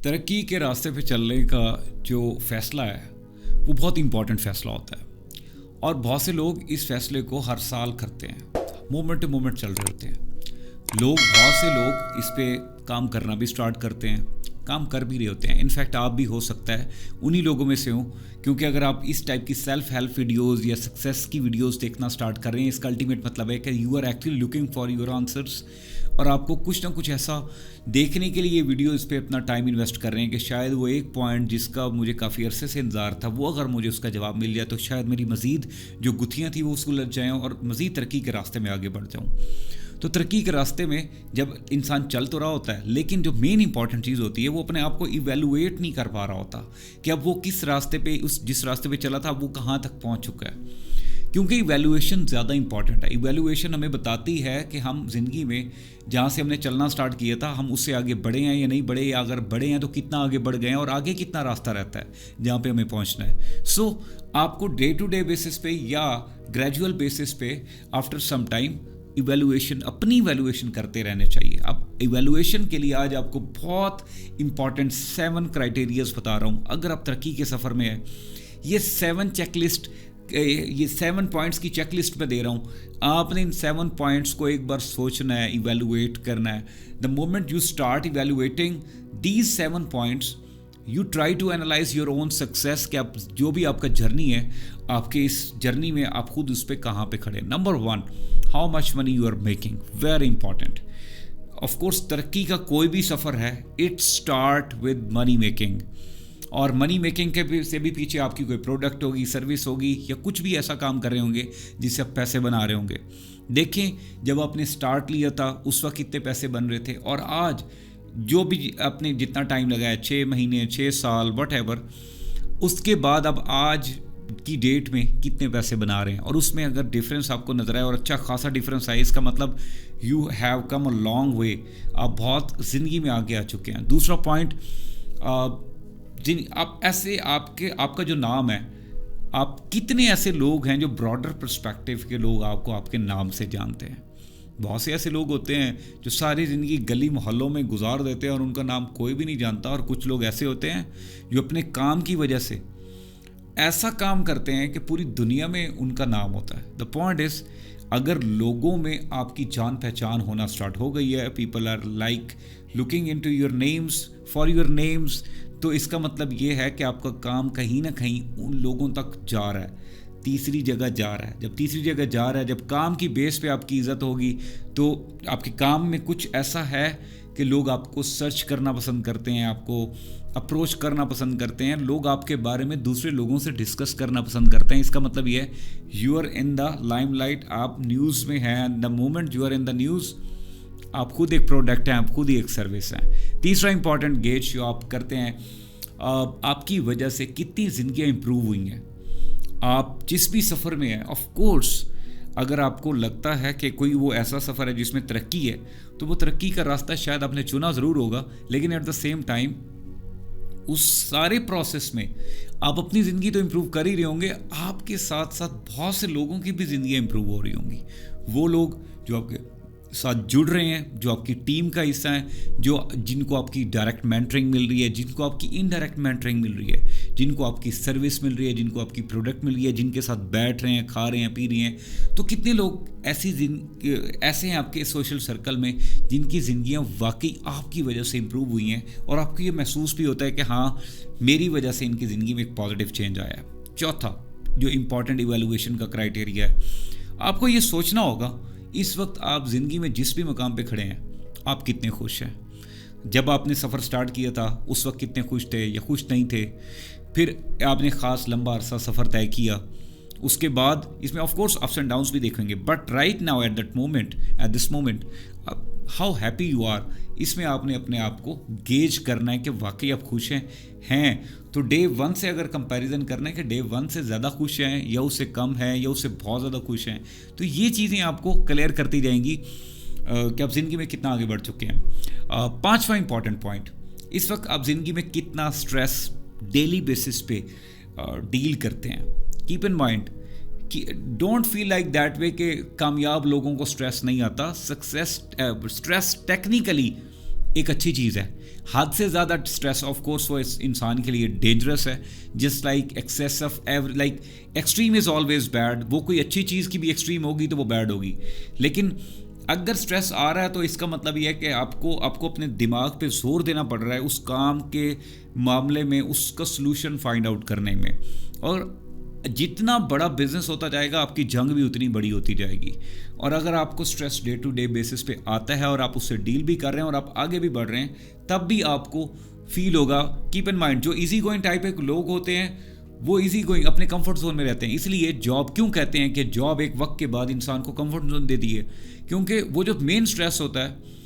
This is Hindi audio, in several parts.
तरक्की के रास्ते पे चलने का जो फैसला है वो बहुत इम्पॉर्टेंट फैसला होता है और बहुत से लोग इस फैसले को हर साल करते हैं। मोमेंट टू मोमेंट चल रहे होते हैं बहुत से लोग इस पे काम करना भी स्टार्ट करते हैं, काम कर भी रहे होते हैं। इनफैक्ट आप भी हो सकता है उन्हीं लोगों में से हो, क्योंकि अगर आप इस टाइप की सेल्फ हेल्प वीडियोस या सक्सेस की वीडियोस देखना स्टार्ट कर रहे हैं, इसका अल्टीमेट मतलब है कि you are actually looking for your answers और आपको कुछ ना कुछ ऐसा देखने के लिए ये वीडियो इस पर अपना टाइम इन्वेस्ट कर रहे हैं कि शायद वो एक पॉइंट जिसका मुझे काफ़ी अरसे से इंतज़ार था, वो अगर मुझे उसका जवाब मिल जाए तो शायद मेरी मज़ीद जो गुत्थियाँ थी वो उसको लग जाएँ और मज़ीद तरक्की के रास्ते में आगे बढ़ जाऊँ। तो तरक्की के रास्ते में जब इंसान चल तो रहा होता है, लेकिन जो मेन इंपॉर्टेंट चीज़ होती है वो अपने आप को इवेलुएट नहीं कर पा रहा होता कि अब वो किस रास्ते पे, उस जिस रास्ते पे चला था वो कहाँ तक पहुँच चुका है। क्योंकि इवैल्यूएशन ज़्यादा इंपॉर्टेंट है। इवैल्यूएशन हमें बताती है कि हम ज़िंदगी में जहाँ से हमने चलना स्टार्ट किया था हम उससे आगे बढ़े हैं या नहीं बढ़े, या अगर बढ़े हैं तो कितना आगे बढ़ गए हैं और आगे कितना रास्ता रहता है जहाँ पे हमें पहुँचना है। सो आपको डे टू डे बेसिस पे या ग्रेजुअल बेसिस पे आफ्टर सम टाइम अपनी इवैल्यूएशन करते रहने चाहिए। अब इवैल्यूएशन के लिए आज आपको बहुत इंपॉर्टेंट 7 क्राइटेरियाज बता रहा हूँ। अगर आप तरक्की के सफ़र में हैं, ये 7 पॉइंट्स की चेकलिस्ट में दे रहा हूँ। आपने इन 7 पॉइंट्स को एक बार सोचना है, इवैल्यूएट करना है। The moment you start evaluating these 7 points, you try to analyse your own success कि आप जो भी आपका जर्नी है, आपके इस जर्नी में आप खुद उस पर कहाँ पे खड़े। Number 1, how much money you are making, very important. Of course तरक्की का कोई भी सफ़र है, it start with money making, और मनी मेकिंग के से भी पीछे आपकी कोई प्रोडक्ट होगी, सर्विस होगी, या कुछ भी ऐसा काम कर रहे होंगे जिससे आप पैसे बना रहे होंगे। देखें, जब आपने स्टार्ट लिया था उस वक्त कितने पैसे बन रहे थे, और आज जो भी आपने जितना टाइम लगाया, 6 महीने, 6 साल, वट उसके बाद अब आज की डेट में कितने पैसे बना रहे हैं, और उसमें अगर डिफरेंस आपको नज़र आए और अच्छा खासा डिफरेंस आए, इसका मतलब you have come a long way, आप बहुत ज़िंदगी में आगे आ चुके हैं। दूसरा पॉइंट, आप ऐसे आपका जो नाम है, आप कितने ऐसे लोग हैं जो ब्रॉडर पर्सपेक्टिव के लोग आपको आपके नाम से जानते हैं। बहुत से ऐसे लोग होते हैं जो सारी ज़िंदगी गली मोहल्लों में गुजार देते हैं और उनका नाम कोई भी नहीं जानता, और कुछ लोग ऐसे होते हैं जो अपने काम की वजह से ऐसा काम करते हैं कि पूरी दुनिया में उनका नाम होता है। द पॉइंट इज़, अगर लोगों में आपकी जान पहचान होना स्टार्ट हो गई है, people are like looking into your names, for your names, तो इसका मतलब ये है कि आपका काम कहीं ना कहीं उन लोगों तक जा रहा है, तीसरी जगह जा रहा है। जब तीसरी जगह जा रहा है, जब काम की बेस पे आपकी इज़्ज़त होगी, तो आपके काम में कुछ ऐसा है कि लोग आपको सर्च करना पसंद करते हैं, आपको अप्रोच करना पसंद करते हैं, लोग आपके बारे में दूसरे लोगों से डिस्कस करना पसंद करते हैं। इसका मतलब ये है, you are in the limelight, आप न्यूज़ में हैं। The moment you are in the news, आप खुद एक प्रोडक्ट हैं, आप खुद ही एक सर्विस हैं। तीसरा इंपॉर्टेंट गेज जो आप करते हैं, आपकी वजह से कितनी ज़िंदगियाँ इंप्रूव हुई हैं। आप जिस भी सफ़र में हैं, ऑफ कोर्स अगर आपको लगता है कि कोई वो ऐसा सफ़र है जिसमें तरक्की है, तो वो तरक्की का रास्ता शायद आपने चुना ज़रूर होगा, लेकिन एट द सेम टाइम उस सारे प्रोसेस में आप अपनी ज़िंदगी तो इम्प्रूव कर ही रहे होंगे, आपके साथ साथ बहुत से लोगों की भी ज़िंदगियाँ इम्प्रूव हो रही होंगी। वो लोग जो आपके साथ जुड़ रहे हैं, जो आपकी टीम का हिस्सा है, जिनको आपकी डायरेक्ट मेंटरिंग मिल रही है, जिनको आपकी इनडायरेक्ट मेंटरिंग मिल रही है, जिनको आपकी सर्विस मिल रही है, जिनको आपकी प्रोडक्ट मिल रही है, जिनके साथ बैठ रहे हैं, खा रहे हैं, पी रहे हैं, तो कितने लोग ऐसे हैं आपके सोशल सर्कल में जिनकी ज़िंदगियाँ वाकई आपकी वजह से इम्प्रूव हुई हैं, और आपको ये महसूस भी होता है कि हाँ, मेरी वजह से इनकी ज़िंदगी में एक पॉजिटिव चेंज आया है। चौथा जो इम्पॉर्टेंट इवैल्यूएशन का क्राइटेरिया है, आपको ये सोचना होगा इस वक्त आप ज़िंदगी में जिस भी मकाम पे खड़े हैं, आप कितने खुश हैं। जब आपने सफ़र स्टार्ट किया था उस वक्त कितने खुश थे या खुश नहीं थे, फिर आपने ख़ास लंबा अरसा सफ़र तय किया, उसके बाद इसमें of course ups and downs भी देखेंगे, but right now at this moment how happy you are, इसमें आपने अपने आप को गेज करना है कि वाकई आप खुश हैं। तो डे 1 से अगर कंपैरिजन करना है कि डे 1 से ज़्यादा खुश हैं या उससे कम है या उससे बहुत ज़्यादा खुश हैं, तो ये चीज़ें आपको क्लियर करती जाएंगी कि आप ज़िंदगी में कितना आगे बढ़ चुके हैं। 5वां इंपॉर्टेंट पॉइंट, इस वक्त आप ज़िंदगी में कितना स्ट्रेस डेली बेसिस पे डील करते हैं। कीप इन माइंड कि don't feel like that way कि कामयाब लोगों को स्ट्रेस नहीं आता। स्ट्रेस टेक्निकली एक अच्छी चीज़ है। हद से ज़्यादा स्ट्रेस ऑफ कोर्स वो इस इंसान के लिए डेंजरस है, just like excess of every, like extreme is always bad. वो कोई अच्छी चीज़ की भी एक्सट्रीम होगी तो वो बैड होगी, लेकिन अगर स्ट्रेस आ रहा है तो इसका मतलब ये है कि आपको अपने दिमाग पे जोर देना पड़ रहा है उस काम के मामले में, उसका सलूशन फाइंड आउट करने में। और जितना बड़ा बिजनेस होता जाएगा आपकी जंग भी उतनी बड़ी होती जाएगी। और अगर आपको stress day to day basis पे आता है और आप उससे डील भी कर रहे हैं और आप आगे भी बढ़ रहे हैं, तब भी आपको फील होगा। कीप इन माइंड, जो इजी गोइंग टाइप के लोग होते हैं वो इजी गोइंग अपने कंफर्ट जोन में रहते हैं। इसलिए जॉब क्यों कहते हैं कि जॉब एक वक्त के बाद इंसान को कंफर्ट जोन देती है, क्योंकि वो जो मेन स्ट्रेस होता है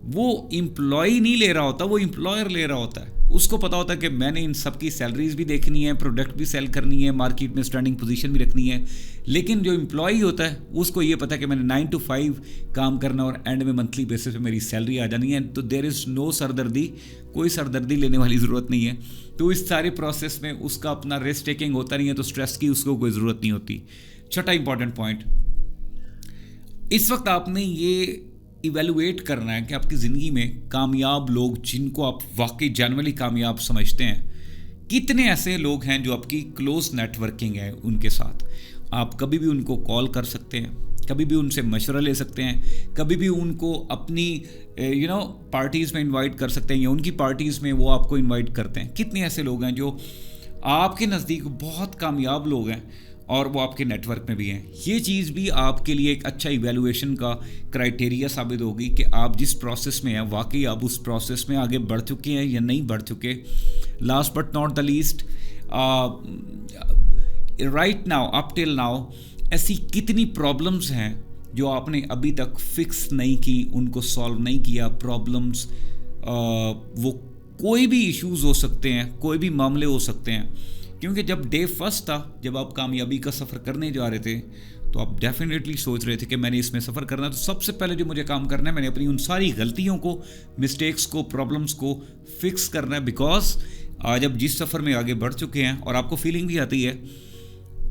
वो एम्प्लॉय नहीं ले रहा होता, वो एम्प्लॉयर ले रहा होता है। उसको पता होता है कि मैंने इन सब की सैलरीज भी देखनी है, प्रोडक्ट भी सेल करनी है, मार्केट में स्टैंडिंग पोजीशन भी रखनी है। लेकिन जो एम्प्लॉय होता है उसको ये पता है कि मैंने 9 to 5 काम करना और एंड में मंथली बेसिस पे मेरी सैलरी आ जानी है। तो देयर इज़ नो सरदर्दी, कोई सरदर्दी लेने वाली ज़रूरत नहीं है। तो इस सारे प्रोसेस में उसका अपना रिस्क टेकिंग होता नहीं है, तो स्ट्रेस की उसको कोई ज़रूरत नहीं होती। छठा इंपॉर्टेंट पॉइंट, इस वक्त आपने ये इवेलुएट करना है कि आपकी ज़िंदगी में कामयाब लोग, जिनको आप वाकई जनरली कामयाब समझते हैं, कितने ऐसे लोग हैं जो आपकी क्लोज नेटवर्किंग है उनके साथ। आप कभी भी उनको कॉल कर सकते हैं, कभी भी उनसे मशवरा ले सकते हैं, कभी भी उनको अपनी पार्टीज़ में इनवाइट कर सकते हैं या उनकी पार्टीज़ में वो आपको इनवाइट करते हैं। कितने ऐसे लोग हैं जो आपके नज़दीक बहुत कामयाब लोग हैं और वो आपके नेटवर्क में भी हैं। ये चीज़ भी आपके लिए एक अच्छा इवैल्यूएशन का क्राइटेरिया साबित होगी कि आप जिस प्रोसेस में हैं वाकई आप उस प्रोसेस में आगे बढ़ चुके हैं या नहीं बढ़ चुके। Last but not the least, right now, up till now, ऐसी कितनी प्रॉब्लम्स हैं जो आपने अभी तक फिक्स नहीं की, उनको सॉल्व नहीं किया। प्रॉब्लम्स वो कोई भी इश्यूज़ हो सकते हैं, कोई भी मामले हो सकते हैं, क्योंकि जब डे फर्स्ट था, जब आप कामयाबी का सफ़र करने जा रहे थे, तो आप डेफिनेटली सोच रहे थे कि मैंने इसमें सफ़र करना है। तो सबसे पहले जो मुझे काम करना है, मैंने अपनी उन सारी गलतियों को, मिस्टेक्स को, प्रॉब्लम्स को फिक्स करना है। बिकॉज आज आप जिस सफ़र में आगे बढ़ चुके हैं और आपको फीलिंग भी आती है,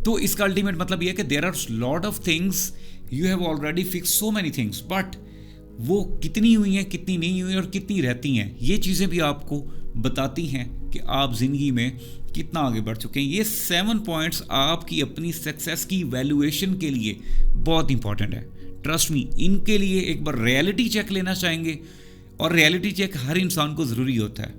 तो इसका अल्टीमेट मतलब यह है कि there are lot of things you have already fix so many things, but वो कितनी हुई हैं, कितनी नहीं हुई और कितनी रहती हैं, ये चीज़ें भी आपको बताती हैं कि आप ज़िंदगी में कितना आगे बढ़ चुके हैं। ये 7 पॉइंट्स आपकी अपनी सक्सेस की वैल्यूएशन के लिए बहुत इंपॉर्टेंट है। ट्रस्ट मी, इनके लिए एक बार रियलिटी चेक लेना चाहेंगे, और रियलिटी चेक हर इंसान को ज़रूरी होता है।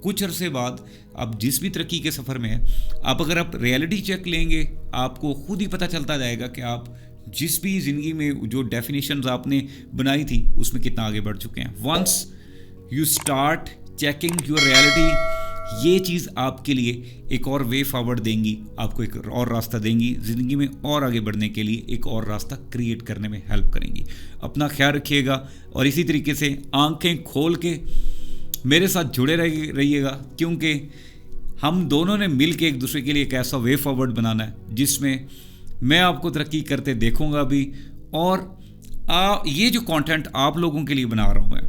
कुछ अरसे बाद आप जिस भी तरक्की के सफ़र में हैं, अगर आप रियलिटी चेक लेंगे, आपको खुद ही पता चलता जाएगा कि आप जिस भी ज़िंदगी में जो डेफिनेशंस आपने बनाई थी उसमें कितना आगे बढ़ चुके हैं। Once you start checking your reality, ये चीज़ आपके लिए एक और वे फॉरवर्ड देंगी, आपको एक और रास्ता देंगी ज़िंदगी में और आगे बढ़ने के लिए, एक और रास्ता क्रिएट करने में हेल्प करेंगी। अपना ख्याल रखिएगा और इसी तरीके से आंखें खोल के मेरे साथ जुड़े रहिएगा, क्योंकि हम दोनों ने मिल के एक दूसरे के लिए एक ऐसा वे फॉरवर्ड बनाना है जिसमें मैं आपको तरक्की करते देखूंगा भी, और ये जो कंटेंट आप लोगों के लिए बना रहा हूँ मैं,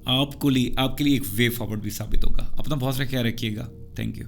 आपके लिए एक वे फॉरवर्ड भी साबित होगा। अपना बहुत सारा ख्याल रखिएगा। Thank you.